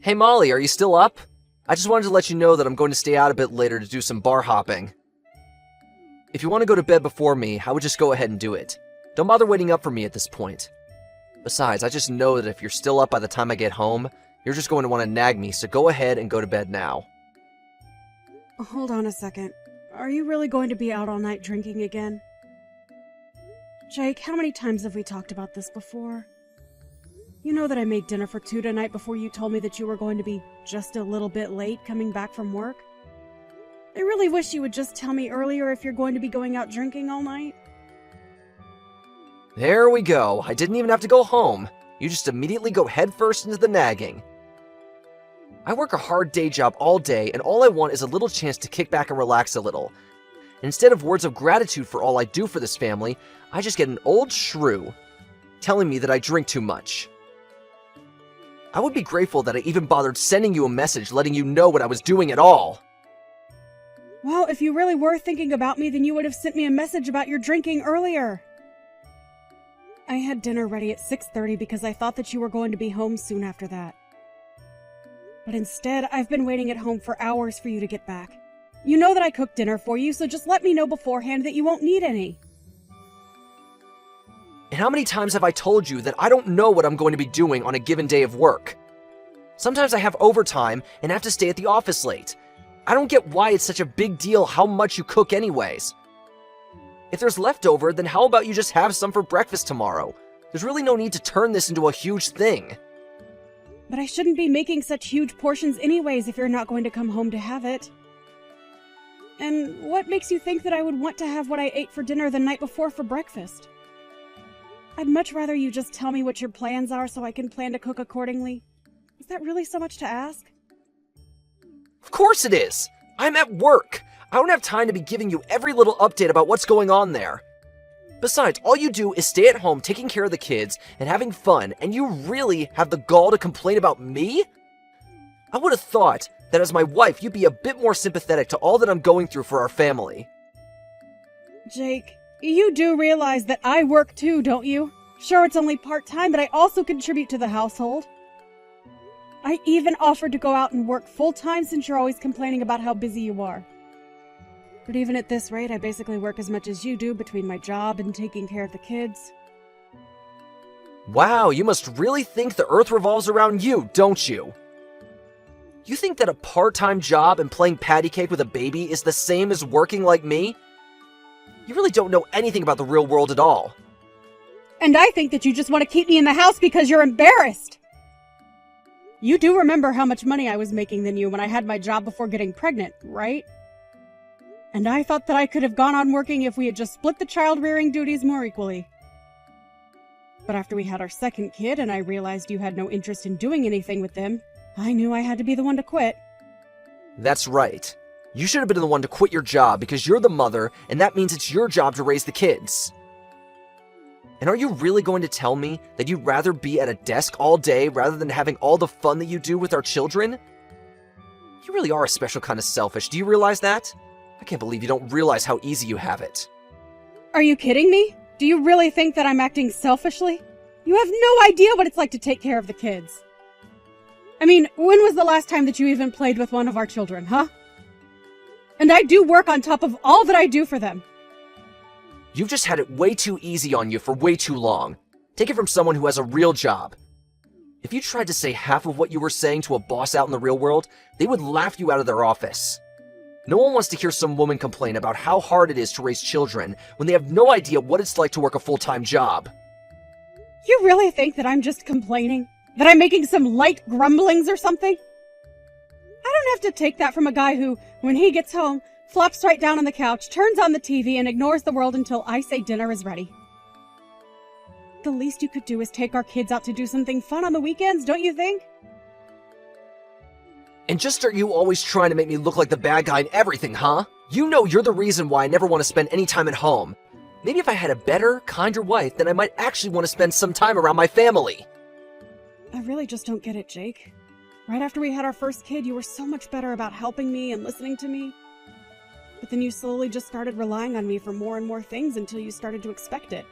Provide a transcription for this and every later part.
Hey Molly, are you still up? I just wanted to let you know that I'm going to stay out a bit later to do some bar hopping. If you want to go to bed before me, I would just go ahead and do it. Don't bother waiting up for me at this point. Besides, I just know that if you're still up by the time I get home, you're just going to want to nag me, so go ahead and go to bed now. Hold on a second. Are you really going to be out all night drinking again? Jake, how many times have we talked about this before? You know that I made dinner for two tonight before you told me that you were going to be just a little bit late coming back from work? I really wish you would just tell me earlier if you're going to be going out drinking all night. There we go. I didn't even have to go home. You just immediately go headfirst into the nagging. I work a hard day job all day, and all I want is a little chance to kick back and relax a little. Instead of words of gratitude for all I do for this family, I just get an old shrew telling me that I drink too much. I would be grateful that I even bothered sending you a message letting you know what I was doing at all. Well, if you really were thinking about me, then you would have sent me a message about your drinking earlier. I had dinner ready at 6:30 because I thought that you were going to be home soon after that. But instead, I've been waiting at home for hours for you to get back. You know that I cooked dinner for you, so just let me know beforehand that you won't need any. And how many times have I told you that I don't know what I'm going to be doing on a given day of work? Sometimes I have overtime and have to stay at the office late. I don't get why it's such a big deal how much you cook anyways. If there's leftover, then how about you just have some for breakfast tomorrow? There's really no need to turn this into a huge thing. But I shouldn't be making such huge portions anyways if you're not going to come home to have it. And what makes you think that I would want to have what I ate for dinner the night before for breakfast? I'd much rather you just tell me what your plans are so I can plan to cook accordingly. Is that really so much to ask? Of course it is! I'm at work! I don't have time to be giving you every little update about what's going on there. Besides, all you do is stay at home taking care of the kids and having fun, and you really have the gall to complain about me? I would have thought that as my wife, you'd be a bit more sympathetic to all that I'm going through for our family. Jake, you do realize that I work too, don't you? Sure, it's only part-time, but I also contribute to the household. I even offered to go out and work full-time since you're always complaining about how busy you are. But even at this rate, I basically work as much as you do between my job and taking care of the kids. Wow, you must really think the earth revolves around you, don't you? You think that a part-time job and playing patty cake with a baby is the same as working like me? You really don't know anything about the real world at all. And I think that you just want to keep me in the house because you're embarrassed. You do remember how much money I was making than you when I had my job before getting pregnant, right? And I thought that I could have gone on working if we had just split the child-rearing duties more equally. But after we had our second kid and I realized you had no interest in doing anything with them, I knew I had to be the one to quit. That's right. You should have been the one to quit your job because you're the mother, and that means it's your job to raise the kids. And are you really going to tell me that you'd rather be at a desk all day rather than having all the fun that you do with our children? You really are a special kind of selfish. Do you realize that? I can't believe you don't realize how easy you have it. Are you kidding me? Do you really think that I'm acting selfishly? You have no idea what it's like to take care of the kids. I mean, when was the last time that you even played with one of our children, huh? And I do work on top of all that I do for them. You've just had it way too easy on you for way too long. Take it from someone who has a real job. If you tried to say half of what you were saying to a boss out in the real world, they would laugh you out of their office. No one wants to hear some woman complain about how hard it is to raise children when they have no idea what it's like to work a full-time job. You really think that I'm just complaining? That I'm making some light grumblings or something? I don't have to take that from a guy who, when he gets home, flops right down on the couch, turns on the TV, and ignores the world until I say dinner is ready. The least you could do is take our kids out to do something fun on the weekends, don't you think? And just are you always trying to make me look like the bad guy in everything, huh? You know you're the reason why I never want to spend any time at home. Maybe if I had a better, kinder wife, then I might actually want to spend some time around my family. I really just don't get it, Jake. Right after we had our first kid, you were so much better about helping me and listening to me. But then you slowly just started relying on me for more and more things until you started to expect it.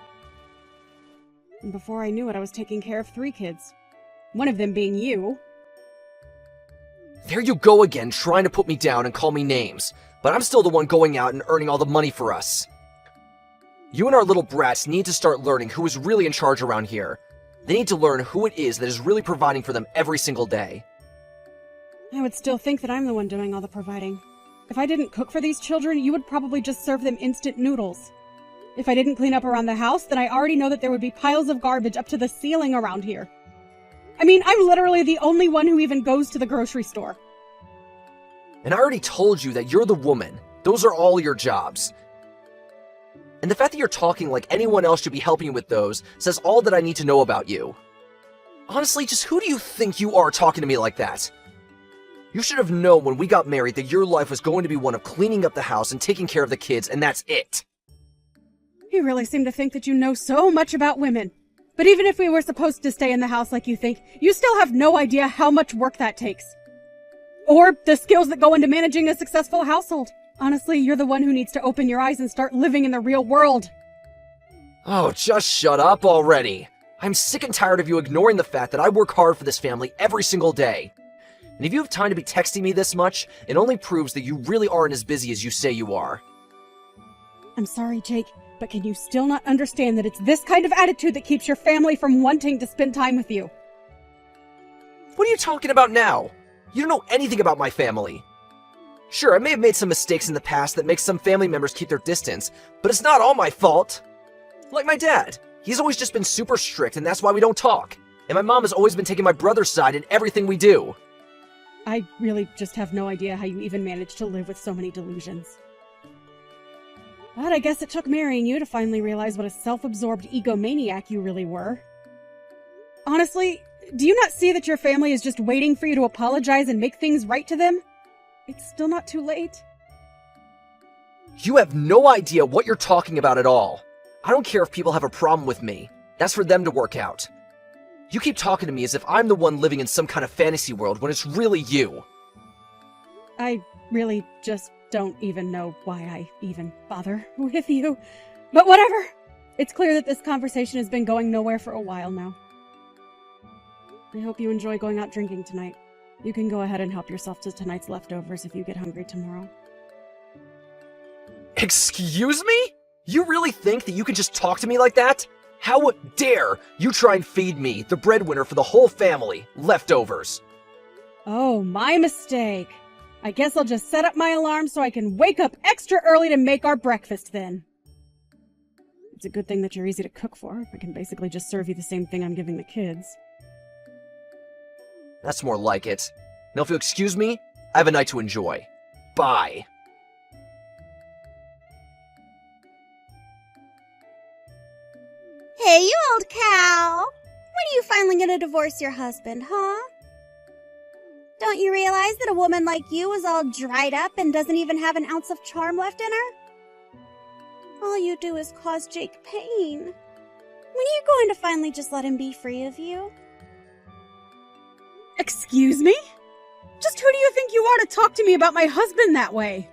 And before I knew it, I was taking care of 3 kids. One of them being you. There you go again, trying to put me down and call me names, but I'm still the one going out and earning all the money for us. You and our little brats need to start learning who is really in charge around here. They need to learn who it is that is really providing for them every single day. I would still think that I'm the one doing all the providing. If I didn't cook for these children, you would probably just serve them instant noodles. If I didn't clean up around the house, then I already know that there would be piles of garbage up to the ceiling around here. I mean, I'm literally the only one who even goes to the grocery store. And I already told you that you're the woman. Those are all your jobs. And the fact that you're talking like anyone else should be helping you with those says all that I need to know about you. Honestly, just who do you think you are talking to me like that? You should have known when we got married that your life was going to be one of cleaning up the house and taking care of the kids, and that's it. You really seem to think that you know so much about women. But even if we were supposed to stay in the house like you think, you still have no idea how much work that takes. Or the skills that go into managing a successful household. Honestly, you're the one who needs to open your eyes and start living in the real world. Oh, just shut up already. I'm sick and tired of you ignoring the fact that I work hard for this family every single day. And if you have time to be texting me this much, it only proves that you really aren't as busy as you say you are. I'm sorry, Jake, but can you still not understand that it's this kind of attitude that keeps your family from wanting to spend time with you? What are you talking about now? You don't know anything about my family. Sure, I may have made some mistakes in the past that make some family members keep their distance, but it's not all my fault. Like my dad. He's always just been super strict, and that's why we don't talk. And my mom has always been taking my brother's side in everything we do. I really just have no idea how you even managed to live with so many delusions. But I guess it took marrying you to finally realize what a self-absorbed egomaniac you really were. Honestly, do you not see that your family is just waiting for you to apologize and make things right to them? It's still not too late. You have no idea what you're talking about at all. I don't care if people have a problem with me. That's for them to work out. You keep talking to me as if I'm the one living in some kind of fantasy world when it's really you. I really just don't even know why I even bother with you. But whatever. It's clear that this conversation has been going nowhere for a while now. I hope you enjoy going out drinking tonight. You can go ahead and help yourself to tonight's leftovers if you get hungry tomorrow. Excuse me? You really think that you can just talk to me like that? How dare you try and feed me, the breadwinner for the whole family, leftovers? Oh, my mistake. I guess I'll just set up my alarm so I can wake up extra early to make our breakfast then. It's a good thing that you're easy to cook for. I can basically just serve you the same thing I'm giving the kids. That's more like it. Now if you'll excuse me, I have a night to enjoy. Bye. Hey, you old cow! When are you finally gonna divorce your husband, huh? Don't you realize that a woman like you is all dried up and doesn't even have an ounce of charm left in her? All you do is cause Jake pain. When are you going to finally just let him be free of you? Excuse me? Just who do you think you are to talk to me about my husband that way?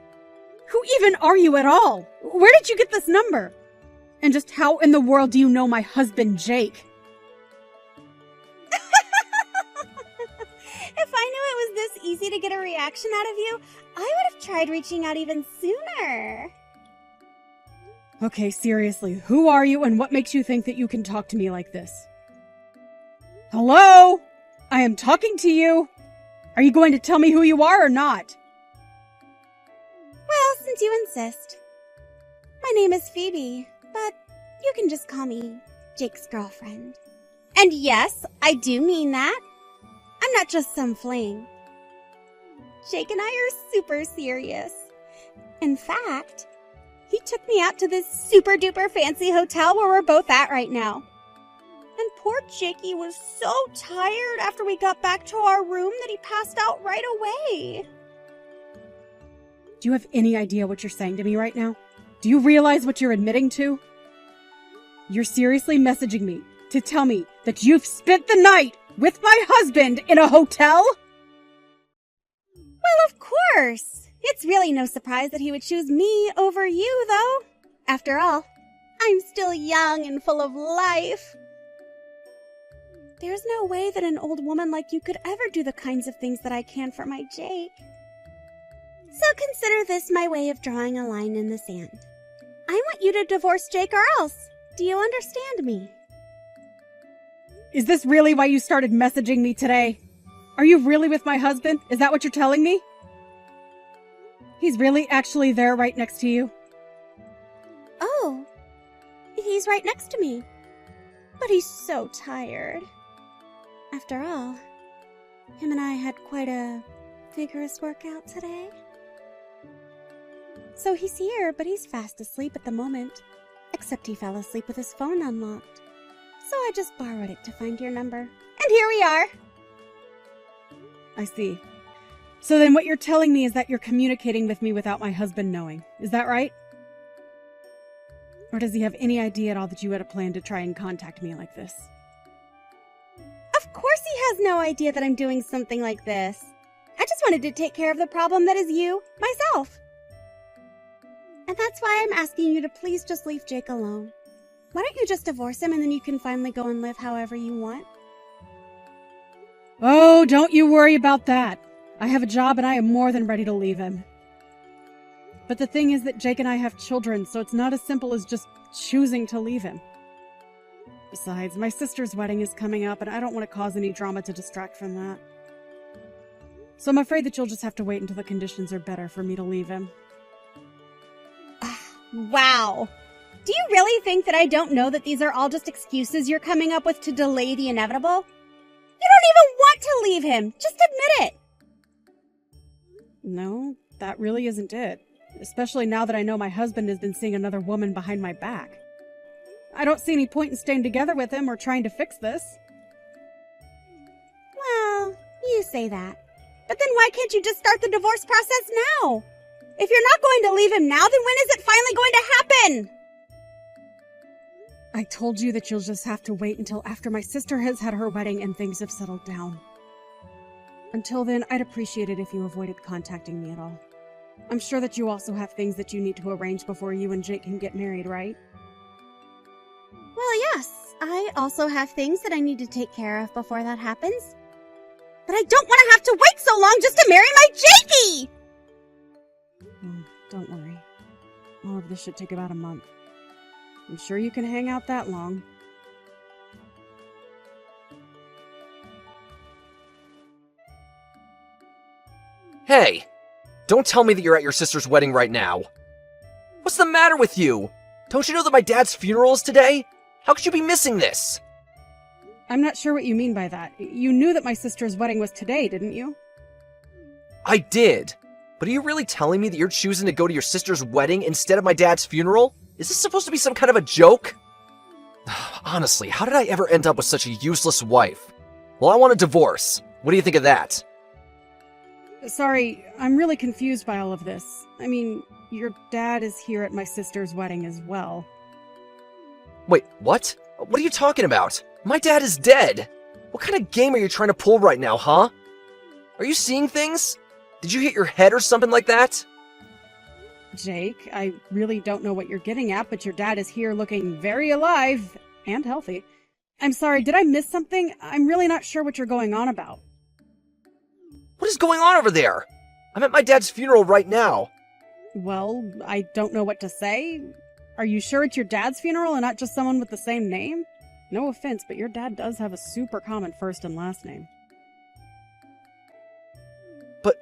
Who even are you at all? Where did you get this number? And just how in the world do you know my husband, Jake? If I knew it was this easy to get a reaction out of you, I would have tried reaching out even sooner. Okay, seriously, who are you and what makes you think that you can talk to me like this? Hello? I am talking to you. Are you going to tell me who you are or not? Well, since you insist. My name is Phoebe, but you can just call me Jake's girlfriend. And yes, I do mean that. I'm not just some fling. Jake and I are super serious. In fact, he took me out to this super duper fancy hotel where we're both at right now. And poor Jakey was so tired after we got back to our room that he passed out right away. Do you have any idea what you're saying to me right now? Do you realize what you're admitting to? You're seriously messaging me to tell me that you've spent the night with my husband in a hotel? Well, of course. It's really no surprise that he would choose me over you, though. After all, I'm still young and full of life. There's no way that an old woman like you could ever do the kinds of things that I can for my Jake. So consider this my way of drawing a line in the sand. I want you to divorce Jake or else. Do you understand me? Is this really why you started messaging me today? Are you really with my husband? Is that what you're telling me? He's really actually there right next to you? Oh, he's right next to me. But he's so tired. After all, him and I had quite a vigorous workout today. So he's here, but he's fast asleep at the moment. Except he fell asleep with his phone unlocked. So I just borrowed it to find your number. And here we are! I see. So then what you're telling me is that you're communicating with me without my husband knowing. Is that right? Or does he have any idea at all that you had a plan to try and contact me like this? Of course he has no idea that I'm doing something like this. I just wanted to take care of the problem that is you, myself. And that's why I'm asking you to please just leave Jake alone. Why don't you just divorce him and then you can finally go and live however you want? Oh, don't you worry about that. I have a job and I am more than ready to leave him. But the thing is that Jake and I have children, so it's not as simple as just choosing to leave him. Besides, my sister's wedding is coming up and I don't want to cause any drama to distract from that. So I'm afraid that you'll just have to wait until the conditions are better for me to leave him. Wow. Do you really think that I don't know that these are all just excuses you're coming up with to delay the inevitable? You don't even want to leave him. Just admit it. No, that really isn't it. Especially now that I know my husband has been seeing another woman behind my back. I don't see any point in staying together with him or trying to fix this. Well, you say that. But then why can't you just start the divorce process now? If you're not going to leave him now, then when is it finally going to happen? I told you that you'll just have to wait until after my sister has had her wedding and things have settled down. Until then, I'd appreciate it if you avoided contacting me at all. I'm sure that you also have things that you need to arrange before you and Jake can get married, right? Well, yes. I also have things that I need to take care of before that happens. But I don't want to have to wait so long just to marry my Jakey! Oh, don't worry. All of this should take about a month. I'm sure you can hang out that long. Hey! Don't tell me that you're at your sister's wedding right now. What's the matter with you? Don't you know that my dad's funeral is today? How could you be missing this? I'm not sure what you mean by that. You knew that my sister's wedding was today, didn't you? I did. But are you really telling me that you're choosing to go to your sister's wedding instead of my dad's funeral? Is this supposed to be some kind of a joke? Honestly, how did I ever end up with such a useless wife? Well, I want a divorce. What do you think of that? Sorry, I'm really confused by all of this. I mean, your dad is here at my sister's wedding as well. Wait, what? What are you talking about? My dad is dead! What kind of game are you trying to pull right now, huh? Are you seeing things? Did you hit your head or something like that? Jake, I really don't know what you're getting at, but your dad is here looking very alive and healthy. I'm sorry, did I miss something? I'm really not sure what you're going on about. What is going on over there? I'm at my dad's funeral right now. Well, I don't know what to say. Are you sure it's your dad's funeral and not just someone with the same name? No offense, but your dad does have a super common first and last name. But,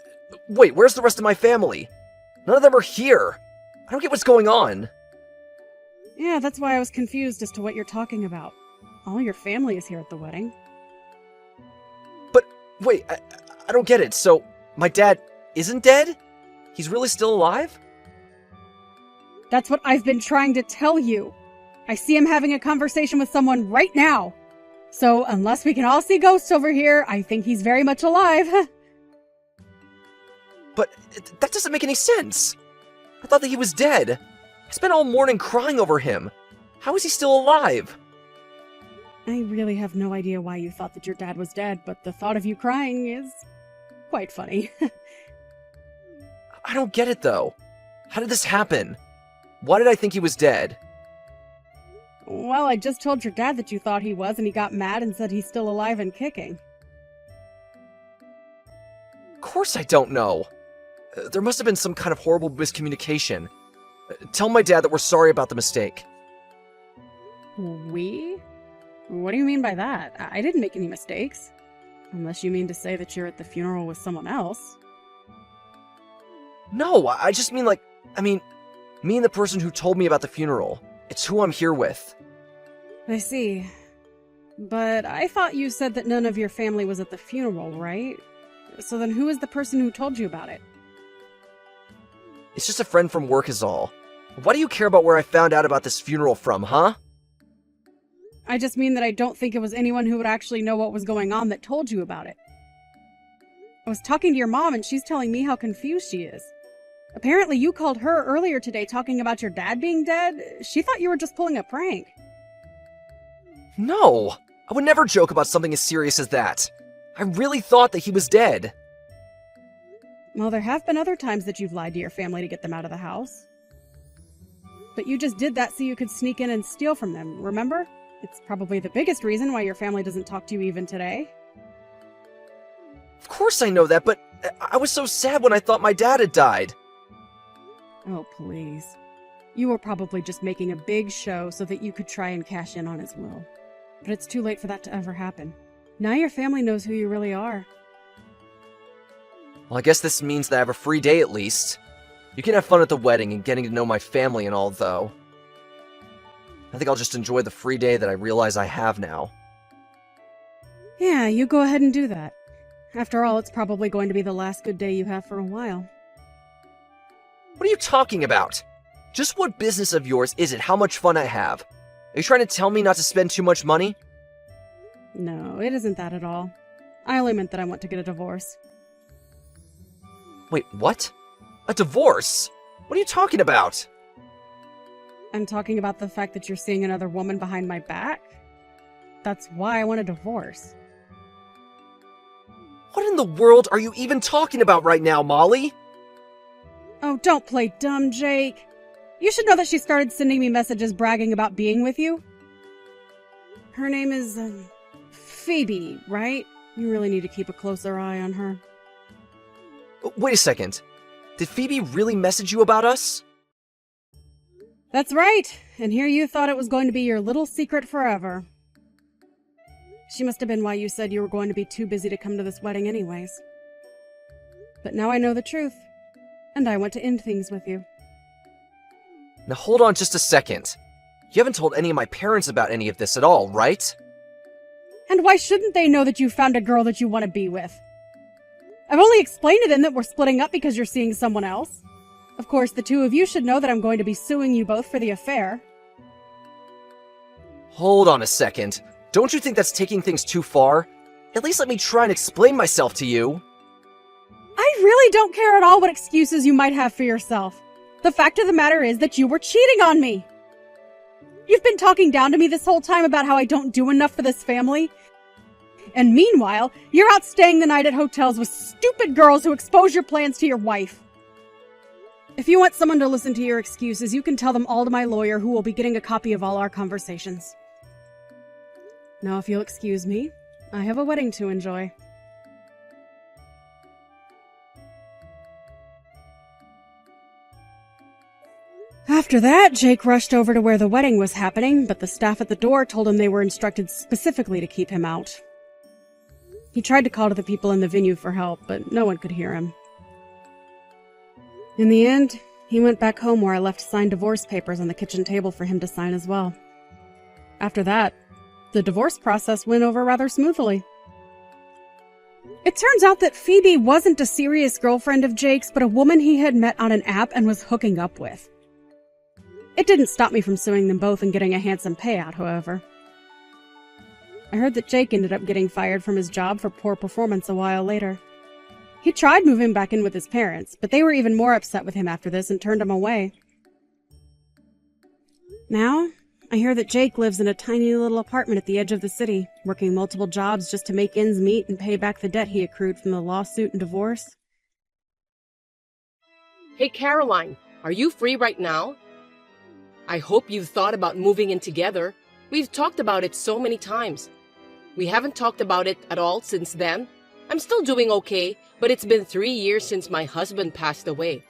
wait, where's the rest of my family? None of them are here. I don't get what's going on. Yeah, that's why I was confused as to what you're talking about. All your family is here at the wedding. But, wait, I don't get it. So, my dad isn't dead? He's really still alive? That's what I've been trying to tell you. I see him having a conversation with someone right now. So, unless we can all see ghosts over here, I think he's very much alive. But that doesn't make any sense. I thought that he was dead. I spent all morning crying over him. How is he still alive? I really have no idea why you thought that your dad was dead, but the thought of you crying is quite funny. I don't get it, though. How did this happen? Why did I think he was dead? Well, I just told your dad that you thought he was, and he got mad and said he's still alive and kicking. Of course I don't know. There must have been some kind of horrible miscommunication. Tell my dad that we're sorry about the mistake. We? What do you mean by that? I didn't make any mistakes. Unless you mean to say that you're at the funeral with someone else. No, I just mean me and the person who told me about the funeral. It's who I'm here with. I see. But I thought you said that none of your family was at the funeral, right? So then who is the person who told you about it? It's just a friend from work is all. Why do you care about where I found out about this funeral from, huh? I just mean that I don't think it was anyone who would actually know what was going on that told you about it. I was talking to your mom and she's telling me how confused she is. Apparently you called her earlier today talking about your dad being dead. She thought you were just pulling a prank. No! I would never joke about something as serious as that. I really thought that he was dead. Well, there have been other times that you've lied to your family to get them out of the house. But you just did that so you could sneak in and steal from them, remember? It's probably the biggest reason why your family doesn't talk to you even today. Of course I know that, but I was so sad when I thought my dad had died. Oh, please. You were probably just making a big show so that you could try and cash in on his will. But it's too late for that to ever happen. Now your family knows who you really are. Well, I guess this means that I have a free day at least. You can have fun at the wedding and getting to know my family and all, though. I think I'll just enjoy the free day that I realize I have now. Yeah, you go ahead and do that. After all, it's probably going to be the last good day you have for a while. What are you talking about? Just what business of yours is it how much fun I have? Are you trying to tell me not to spend too much money? No, it isn't that at all. I only meant that I want to get a divorce. Wait, what? A divorce? What are you talking about? I'm talking about the fact that you're seeing another woman behind my back. That's why I want a divorce. What in the world are you even talking about right now, Molly? Oh, don't play dumb, Jake. You should know that she started sending me messages bragging about being with you. Her name is, Phoebe, right? You really need to keep a closer eye on her. Wait a second. Did Phoebe really message you about us? That's right. And here you thought it was going to be your little secret forever. She must have been why you said you were going to be too busy to come to this wedding anyways. But now I know the truth. And I want to end things with you. Now hold on just a second. You haven't told any of my parents about any of this at all, right? And why shouldn't they know that you found a girl that you want to be with? I've only explained to them that we're splitting up because you're seeing someone else. Of course, the two of you should know that I'm going to be suing you both for the affair. Hold on a second. Don't you think that's taking things too far? At least let me try and explain myself to you. I really don't care at all what excuses you might have for yourself. The fact of the matter is that you were cheating on me. You've been talking down to me this whole time about how I don't do enough for this family. And meanwhile, you're out staying the night at hotels with stupid girls who expose your plans to your wife. If you want someone to listen to your excuses, you can tell them all to my lawyer, who will be getting a copy of all our conversations. Now, if you'll excuse me, I have a wedding to enjoy. After that, Jake rushed over to where the wedding was happening, but the staff at the door told him they were instructed specifically to keep him out. He tried to call to the people in the venue for help, but no one could hear him. In the end, he went back home where I left signed divorce papers on the kitchen table for him to sign as well. After that, the divorce process went over rather smoothly. It turns out that Phoebe wasn't a serious girlfriend of Jake's, but a woman he had met on an app and was hooking up with. It didn't stop me from suing them both and getting a handsome payout, however. I heard that Jake ended up getting fired from his job for poor performance a while later. He tried moving back in with his parents, but they were even more upset with him after this and turned him away. Now, I hear that Jake lives in a tiny little apartment at the edge of the city, working multiple jobs just to make ends meet and pay back the debt he accrued from the lawsuit and divorce. Hey, Caroline, are you free right now? I hope you've thought about moving in together. We've talked about it so many times. We haven't talked about it at all since then. I'm still doing okay, but it's been 3 years since my husband passed away.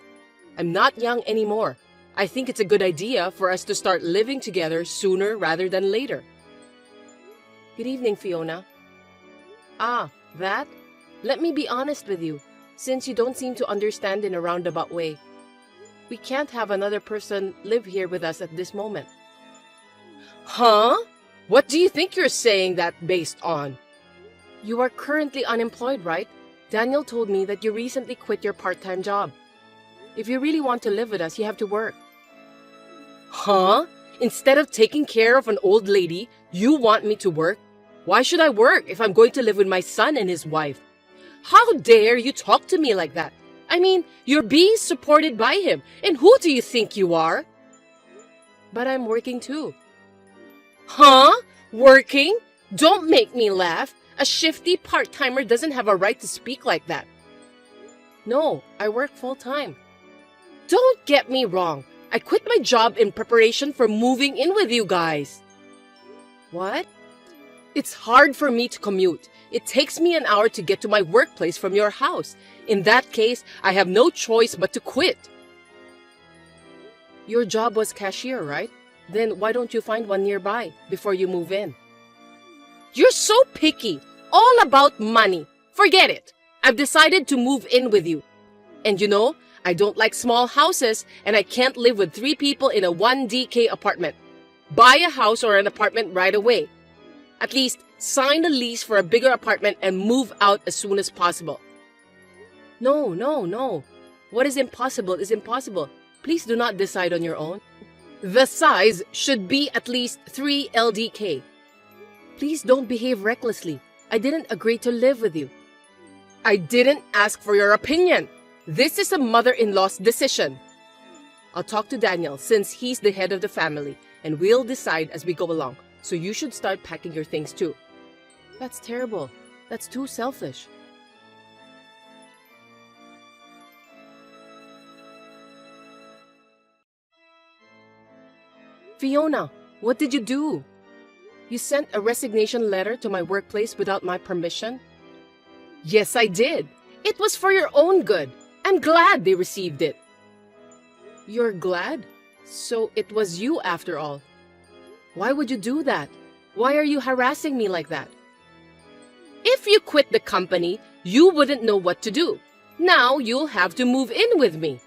I'm not young anymore. I think it's a good idea for us to start living together sooner rather than later. Good evening, Fiona. Ah, that? Let me be honest with you, since you don't seem to understand in a roundabout way. We can't have another person live here with us at this moment. Huh? What do you think you're saying that based on? You are currently unemployed, right? Daniel told me that you recently quit your part-time job. If you really want to live with us, you have to work. Huh? Instead of taking care of an old lady, you want me to work? Why should I work if I'm going to live with my son and his wife? How dare you talk to me like that? I mean, you're being supported by him, and who do you think you are? But I'm working too. Huh? Working? Don't make me laugh. A shifty part-timer doesn't have a right to speak like that. No, I work full-time. Don't get me wrong. I quit my job in preparation for moving in with you guys. What? It's hard for me to commute. It takes me an hour to get to my workplace from your house. In that case, I have no choice but to quit. Your job was cashier, right? Then why don't you find one nearby before you move in? You're so picky. All about money. Forget it. I've decided to move in with you. And you know, I don't like small houses, and I can't live with 3 people in a 1DK apartment. Buy a house or an apartment right away. At least sign a lease for a bigger apartment and move out as soon as possible. No. What is impossible is impossible. Please do not decide on your own. The size should be at least 3 LDK. Please don't behave recklessly. I didn't agree to live with you. I didn't ask for your opinion. This is a mother-in-law's decision. I'll talk to Daniel since he's the head of the family, and we'll decide as we go along. So you should start packing your things too. That's terrible. That's too selfish. Fiona, what did you do? You sent a resignation letter to my workplace without my permission? Yes, I did. It was for your own good. I'm glad they received it. You're glad? So it was you after all. Why would you do that? Why are you harassing me like that? If you quit the company, you wouldn't know what to do. Now you'll have to move in with me.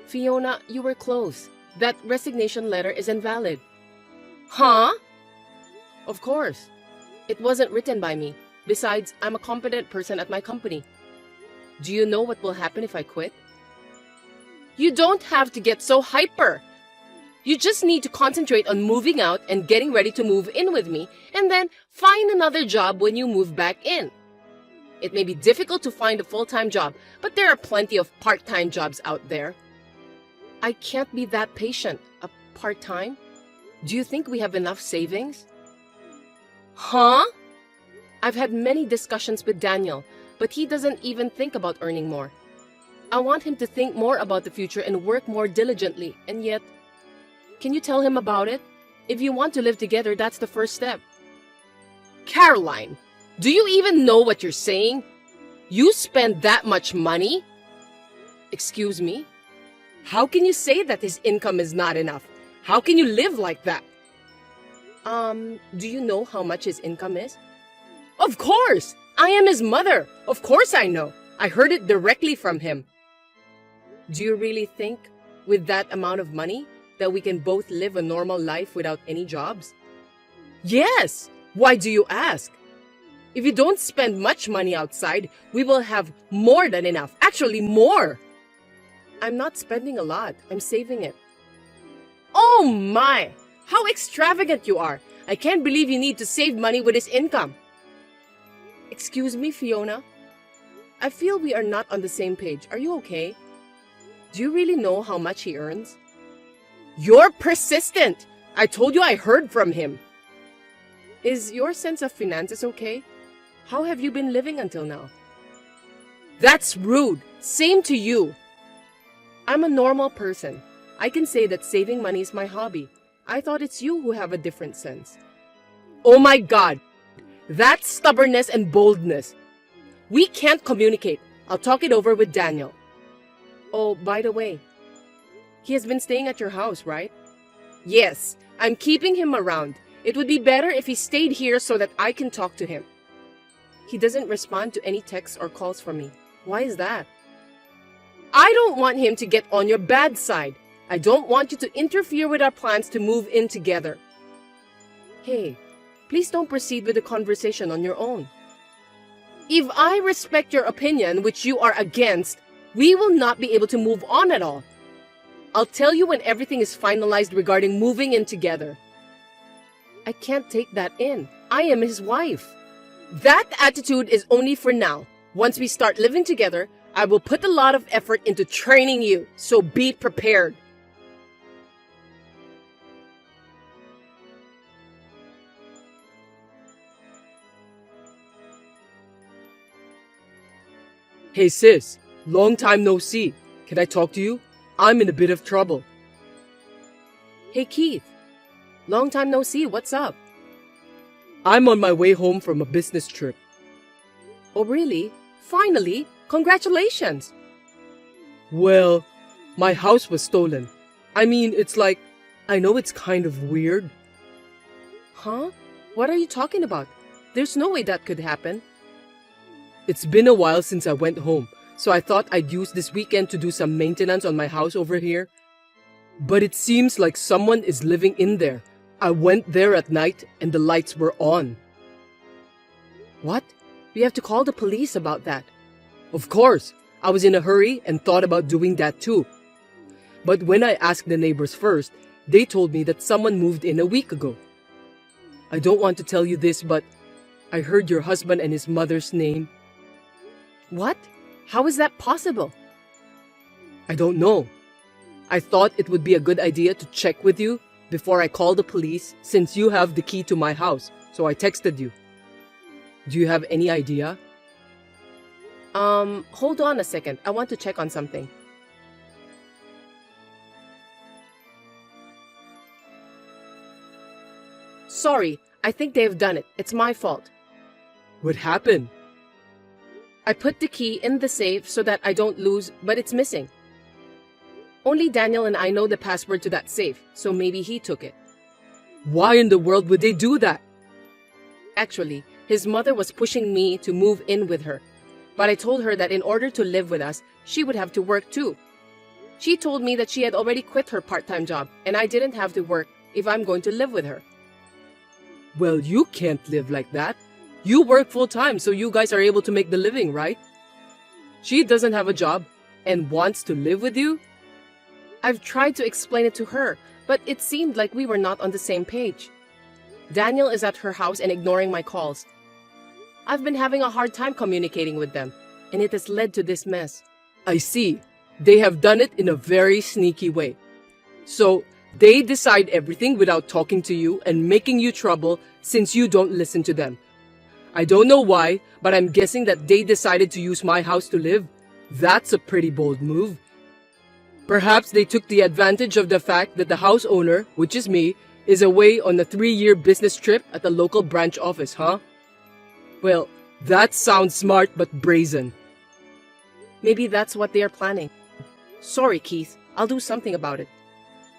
Fiona, you were close. That resignation letter is invalid. Huh? Of course. It wasn't written by me. Besides, I'm a competent person at my company. Do you know what will happen if I quit? You don't have to get so hyper. You just need to concentrate on moving out and getting ready to move in with me, and then find another job when you move back in. It may be difficult to find a full-time job, but there are plenty of part-time jobs out there. I can't be that patient. A part-time? Do you think we have enough savings? Huh? I've had many discussions with Daniel, but he doesn't even think about earning more. I want him to think more about the future and work more diligently, and yet... Can you tell him about it? If you want to live together, that's the first step. Caroline, do you even know what you're saying? You spend that much money? Excuse me? How can you say that his income is not enough? How can you live like that? Do you know how much his income is? Of course! I am his mother. Of course I know. I heard it directly from him. Do you really think, with that amount of money, that we can both live a normal life without any jobs? Yes! Why do you ask? If you don't spend much money outside, we will have more than enough. Actually, more! I'm not spending a lot. I'm saving it. Oh my! How extravagant you are! I can't believe you need to save money with his income. Excuse me, Fiona. I feel we are not on the same page. Are you okay? Do you really know how much he earns? You're persistent! I told you I heard from him. Is your sense of finances okay? How have you been living until now? That's rude. Same to you. I'm a normal person. I can say that saving money is my hobby. I thought it's you who have a different sense. Oh my God! That's stubbornness and boldness. We can't communicate. I'll talk it over with Daniel. Oh, by the way, he has been staying at your house, right? Yes, I'm keeping him around. It would be better if he stayed here so that I can talk to him. He doesn't respond to any texts or calls from me. Why is that? I don't want him to get on your bad side. I don't want you to interfere with our plans to move in together. Hey, please don't proceed with the conversation on your own. If I respect your opinion, which you are against, we will not be able to move on at all. I'll tell you when everything is finalized regarding moving in together. I can't take that in. I am his wife. That attitude is only for now. Once we start living together, I will put a lot of effort into training you, so be prepared. Hey sis, long time no see. Can I talk to you? I'm in a bit of trouble. Hey Keith, long time no see. What's up? I'm on my way home from a business trip. Oh really? Finally? Congratulations! Well, my house was stolen. I mean, it's like, I know it's kind of weird. Huh? What are you talking about? There's no way that could happen. It's been a while since I went home, so I thought I'd use this weekend to do some maintenance on my house over here. But it seems like someone is living in there. I went there at night and the lights were on. What? We have to call the police about that. Of course, I was in a hurry and thought about doing that too. But when I asked the neighbors first, they told me that someone moved in a week ago. I don't want to tell you this, but I heard your husband and his mother's name. What? How is that possible? I don't know. I thought it would be a good idea to check with you before I call the police since you have the key to my house, so I texted you. Do you have any idea? Hold on a second. I want to check on something. Sorry, I think they've done it. It's my fault. What happened? I put the key in the safe so that I don't lose, but it's missing. Only Daniel and I know the password to that safe, so maybe he took it. Why in the world would they do that? Actually, his mother was pushing me to move in with her, but I told her that in order to live with us, she would have to work too. She told me that she had already quit her part-time job, and I didn't have to work if I'm going to live with her. Well, you can't live like that. You work full-time, so you guys are able to make the living, right? She doesn't have a job and wants to live with you? I've tried to explain it to her, but it seemed like we were not on the same page. Daniel is at her house and ignoring my calls. I've been having a hard time communicating with them, and it has led to this mess. I see. They have done it in a very sneaky way. So, they decide everything without talking to you and making you trouble since you don't listen to them. I don't know why, but I'm guessing that they decided to use my house to live. That's a pretty bold move. Perhaps they took the advantage of the fact that the house owner, which is me, is away on a 3-year business trip at the local branch office, huh? Well, that sounds smart but brazen. Maybe that's what they are planning. Sorry, Keith. I'll do something about it.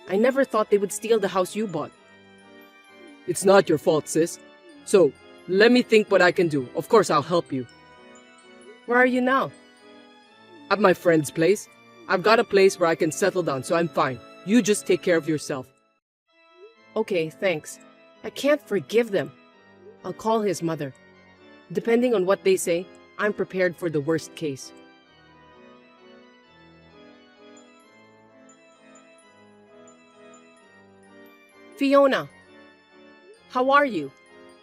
I never thought they would steal the house you bought. It's not your fault, sis. So, let me think what I can do. Of course, I'll help you. Where are you now? At my friend's place. I've got a place where I can settle down, so I'm fine. You just take care of yourself. Okay, thanks. I can't forgive them. I'll call his mother. Depending on what they say, I'm prepared for the worst case. Fiona, how are you?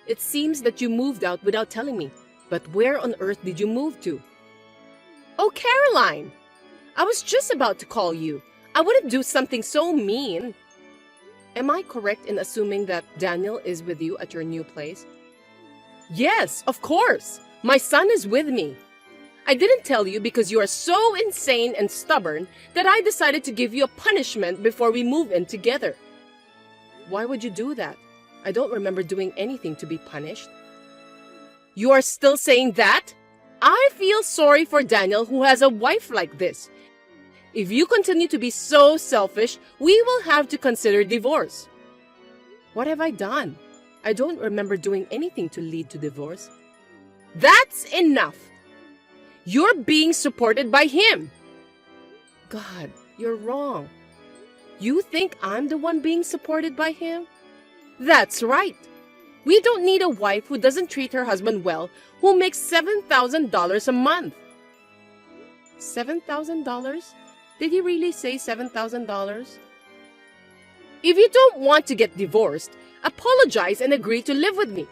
It seems that you moved out without telling me, but where on earth did you move to? Oh, Caroline! I was just about to call you. I wouldn't do something so mean. Am I correct in assuming that Daniel is with you at your new place? Yes, of course. My son is with me. I didn't tell you because you are so insane and stubborn that I decided to give you a punishment before we move in together. Why would you do that? I don't remember doing anything to be punished. You are still saying that? I feel sorry for Daniel who has a wife like this. If you continue to be so selfish, we will have to consider divorce. What have I done? I don't remember doing anything to lead to divorce. That's enough. You're being supported by him. God, you're wrong. You think I'm the one being supported by him? That's right. We don't need a wife who doesn't treat her husband well, who makes $7,000 a month. $7,000? Did he really say $7,000? If you don't want to get divorced, apologize and agree to live with me.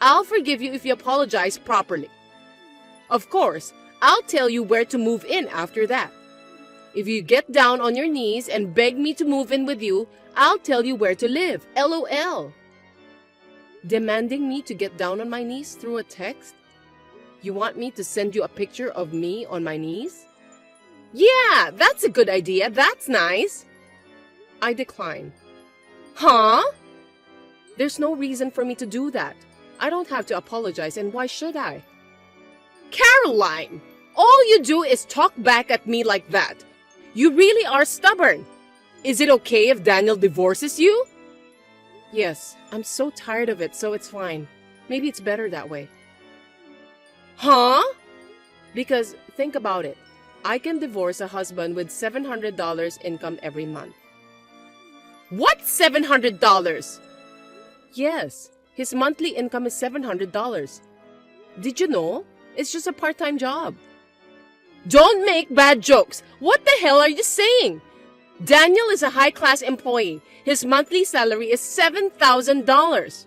I'll forgive you if you apologize properly. Of course, I'll tell you where to move in after that. If you get down on your knees and beg me to move in with you, I'll tell you where to live. LOL. Demanding me to get down on my knees through a text? You want me to send you a picture of me on my knees? Yeah, that's a good idea. That's nice. I decline. Huh? There's no reason for me to do that. I don't have to apologize, and why should I? Caroline, all you do is talk back at me like that. You really are stubborn. Is it okay if Daniel divorces you? Yes, I'm so tired of it, so it's fine. Maybe it's better that way. Huh? Because think about it. I can divorce a husband with $700 income every month. What $700? Yes, his monthly income is $700. Did you know? It's just a part-time job. Don't make bad jokes. What the hell are you saying? Daniel is a high-class employee. His monthly salary is $7,000.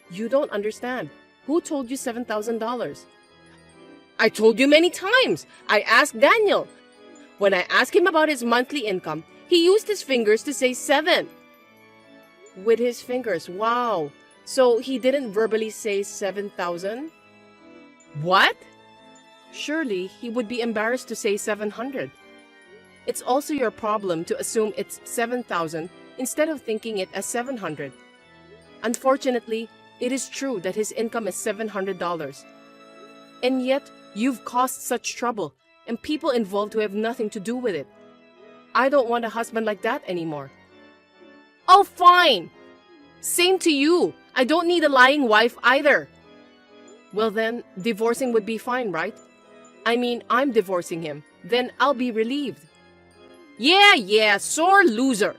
You don't understand. Who told you $7,000? I told you many times. I asked Daniel. When I asked him about his monthly income, he used his fingers to say 7. With his fingers, wow. So he didn't verbally say 7,000? What? Surely he would be embarrassed to say 700. It's also your problem to assume it's 7,000 instead of thinking it as 700. Unfortunately, it is true that his income is $700. And yet, you've caused such trouble and people involved who have nothing to do with it. I don't want a husband like that anymore. Oh, fine. Same to you. I don't need a lying wife either. Well then, divorcing would be fine, right? I mean, I'm divorcing him. Then I'll be relieved. Yeah, sore loser.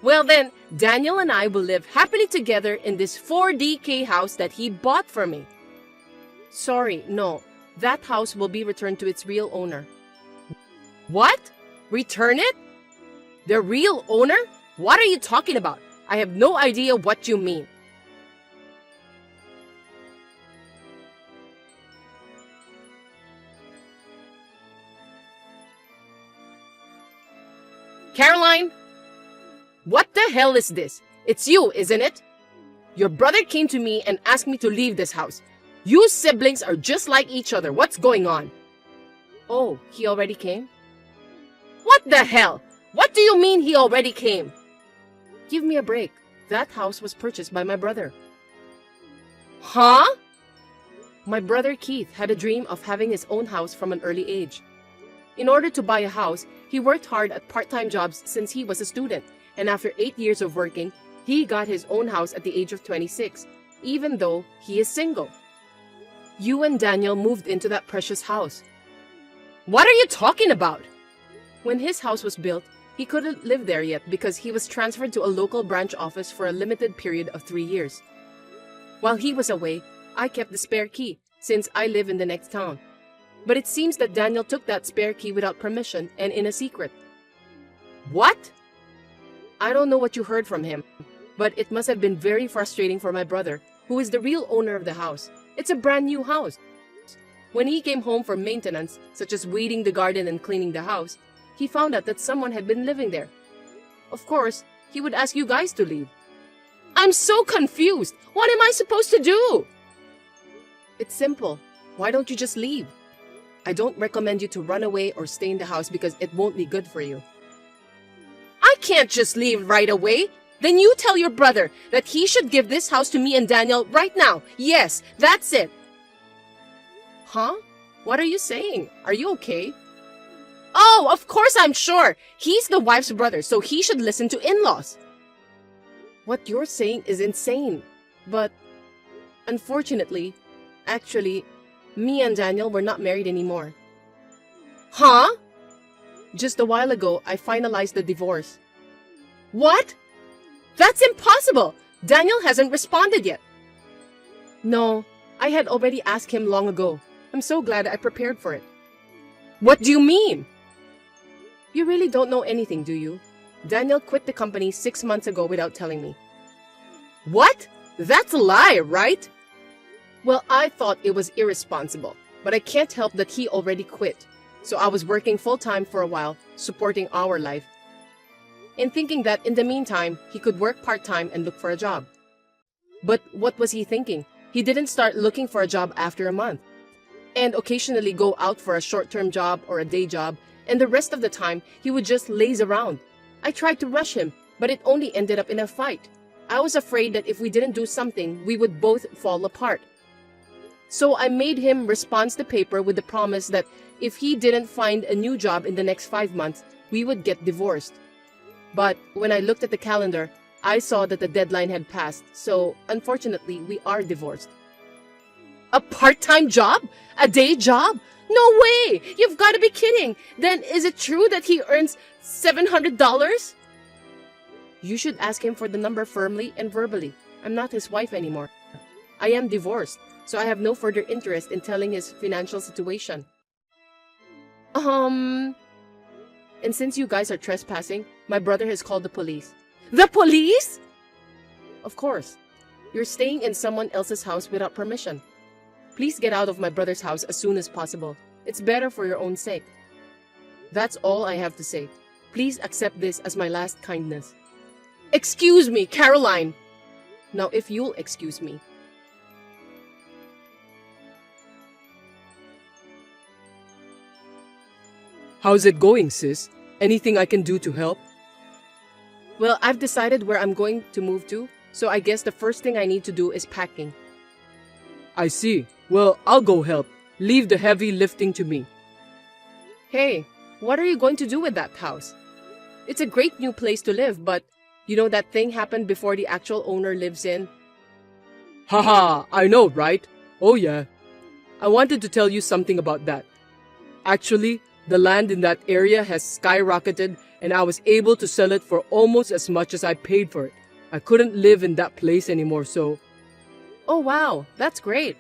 Well then, Daniel and I will live happily together in this 4DK house that he bought for me. Sorry, no. That house will be returned to its real owner. What? Return it? The real owner? What are you talking about? I have no idea what you mean. Caroline? What the hell is this? It's you, isn't it? Your brother came to me and asked me to leave this house. You siblings are just like each other. What's going on? Oh, he already came? What the hell? What do you mean he already came? Give me a break. That house was purchased by my brother. Huh? My brother Keith had a dream of having his own house from an early age. In order to buy a house, he worked hard at part-time jobs since he was a student, and after 8 years of working, he got his own house at the age of 26, even though he is single. You and Daniel moved into that precious house. What are you talking about? When his house was built, he couldn't live there yet because he was transferred to a local branch office for a limited period of 3 years. While he was away, I kept the spare key, since I live in the next town. But it seems that Daniel took that spare key without permission and in a secret. What? I don't know what you heard from him, but it must have been very frustrating for my brother, who is the real owner of the house. It's a brand new house. When he came home for maintenance, such as weeding the garden and cleaning the house, he found out that someone had been living there. Of course, he would ask you guys to leave. I'm so confused. What am I supposed to do? It's simple. Why don't you just leave? I don't recommend you to run away or stay in the house because it won't be good for you. I can't just leave right away. Then you tell your brother that he should give this house to me and Daniel right now. Yes, that's it. Huh? What are you saying? Are you okay? Oh, of course I'm sure. He's the wife's brother, so he should listen to in-laws. What you're saying is insane. But unfortunately, actually, me and Daniel were not married anymore. Huh? Just a while ago, I finalized the divorce. What? That's impossible! Daniel hasn't responded yet. No, I had already asked him long ago. I'm so glad I prepared for it. What do you mean? You really don't know anything, do you? Daniel quit the company 6 months ago without telling me. What? That's a lie, right? Well, I thought it was irresponsible, but I can't help that he already quit. So I was working full-time for a while, supporting our life, and thinking that in the meantime, he could work part-time and look for a job. But what was he thinking? He didn't start looking for a job after a month, and occasionally go out for a short-term job or a day job, and the rest of the time, he would just laze around. I tried to rush him, but it only ended up in a fight. I was afraid that if we didn't do something, we would both fall apart. So I made him respond the paper with the promise that if he didn't find a new job in the next 5 months, we would get divorced. But when I looked at the calendar, I saw that the deadline had passed, so unfortunately, we are divorced. A part-time job? A day job? No way! You've got to be kidding! Then is it true that he earns $700? You should ask him for the number firmly and verbally. I'm not his wife anymore. I am divorced, so I have no further interest in telling his financial situation. And since you guys are trespassing, my brother has called the police. The police? Of course. You're staying in someone else's house without permission. Please get out of my brother's house as soon as possible. It's better for your own sake. That's all I have to say. Please accept this as my last kindness. Excuse me, Caroline! Now, if you'll excuse me. How's it going, sis? Anything I can do to help? Well, I've decided where I'm going to move to, so I guess the first thing I need to do is packing. I see. Well, I'll go help. Leave the heavy lifting to me. Hey, what are you going to do with that house? It's a great new place to live, but you know that thing happened before the actual owner lives in? Haha, I know, right? Oh yeah. I wanted to tell you something about that. Actually, the land in that area has skyrocketed and I was able to sell it for almost as much as I paid for it. I couldn't live in that place anymore, so... Oh wow, that's great.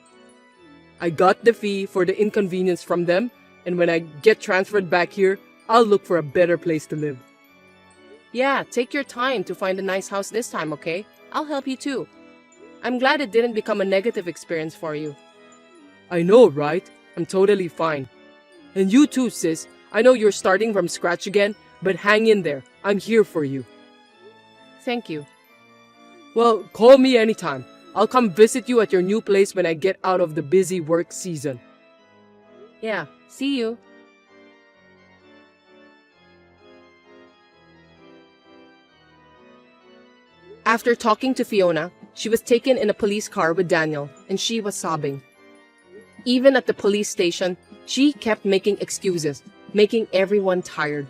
I got the fee for the inconvenience from them, and when I get transferred back here, I'll look for a better place to live. Yeah, take your time to find a nice house this time, okay? I'll help you too. I'm glad it didn't become a negative experience for you. I know, right? I'm totally fine. And you too, sis. I know you're starting from scratch again, but hang in there. I'm here for you. Thank you. Well, call me anytime. I'll come visit you at your new place when I get out of the busy work season. Yeah, see you. After talking to Fiona, she was taken in a police car with Daniel, and she was sobbing. Even at the police station, she kept making excuses, making everyone tired.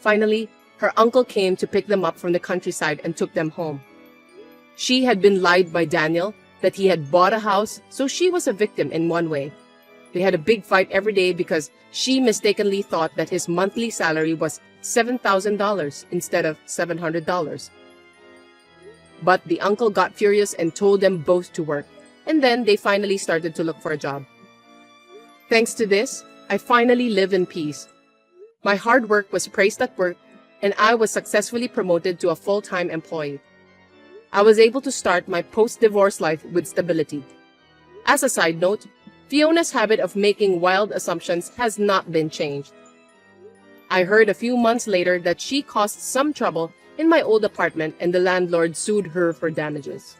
Finally, her uncle came to pick them up from the countryside and took them home. She had been lied by Daniel that he had bought a house, so she was a victim in one way. They had a big fight every day because she mistakenly thought that his monthly salary was $7,000 instead of $700. But the uncle got furious and told them both to work, and then they finally started to look for a job. Thanks to this, I finally live in peace. My hard work was praised at work, and I was successfully promoted to a full-time employee. I was able to start my post-divorce life with stability. As a side note, Fiona's habit of making wild assumptions has not been changed. I heard a few months later that she caused some trouble in my old apartment and the landlord sued her for damages.